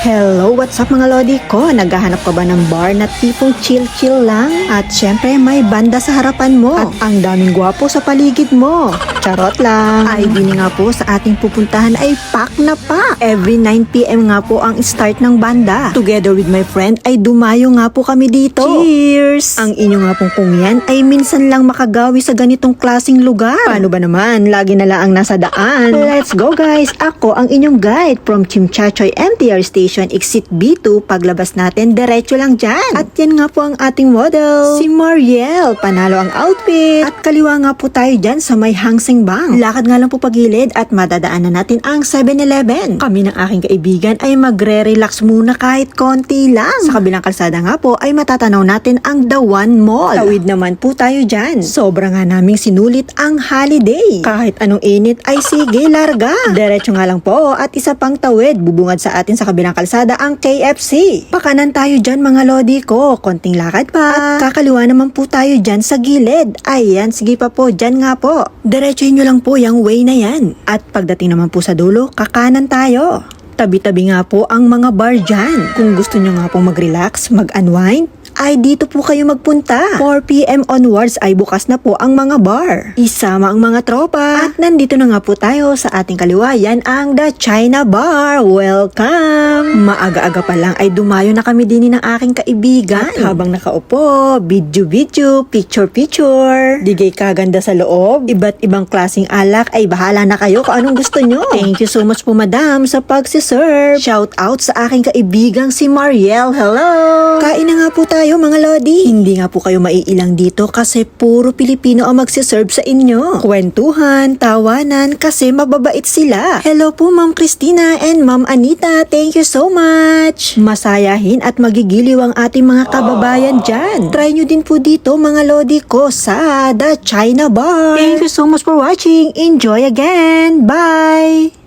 Hello, what's up mga lodi ko? Naghahanap ka ba ng bar na tipong chill-chill lang? At syempre may banda sa harapan mo. At ang daming gwapo sa paligid mo. Charot lang. Ay, bini nga po sa ating pupuntahan ay pack na pa. Every 9 PM nga po ang start ng banda. Together with my friend ay dumayo nga po kami dito. Cheers! Ang inyo nga pong pungyan ay minsan lang makagawi sa ganitong klaseng lugar. Paano ba naman? Lagi na lang ang nasa daan. Let's go guys! Ako ang inyong guide from Chimchachoy MTR Station Exit B2. Paglabas natin, diretso lang dyan. At yan nga po ang ating model, si Mariel. Panalo ang outfit. At kaliwa nga po tayo dyan sa may Hang Seng Bang. Lakad nga lang po pagilid at madadaanan natin ang 7-Eleven. Kami ng aking kaibigan ay magre-relax muna kahit konti lang. Sa kabilang kalsada nga po ay matatanaw natin ang The One Mall. Tawid naman po tayo dyan. Sobra nga naming sinulit ang holiday. Kahit anong init ay sige, larga. Diretso nga lang po at isa pang tawid. Bubungad sa atin sa kabilang kalsada ang KFC. Pakanan tayo dyan mga lodi ko. Konting lakad pa. At kakaliwa naman po tayo dyan sa gilid. Ayan, sige pa po, dyan nga po. Diretsuhin nyo lang po yung way na yan. At pagdating naman po sa dulo, kakanan tayo. Tabi-tabi nga po ang mga bar dyan. Kung gusto nyo nga po mag-relax, mag-unwind, ay dito po kayo magpunta. 4 PM onwards ay bukas na po ang mga bar. Isama ang mga tropa. At nandito na nga po tayo sa ating kaliwa. Yan ang The China Bar. Welcome! Maaga-aga pa lang ay dumayo na kami din ng aking kaibigan. At habang nakaupo, video-video, picture-picture. Digay kaganda sa loob. Iba't ibang klaseng alak ay bahala na kayo kung anong gusto nyo. Thank you so much po madam sa pagsiserve. Shout out sa aking kaibigang si Mariel. Hello! Kain na nga po tayo mga lodi. Hindi nga po kayo maiilang dito kasi puro Pilipino ang magsiserve sa inyo. Kwentuhan, tawanan kasi mababait sila. Hello po Ma'am Christina and Ma'am Anita. Thank you so much. Masayahin at magigiliw ang ating mga kababayan dyan. Try nyo din po dito mga lodi ko sa The China Bar. Thank you so much for watching. Enjoy again. Bye!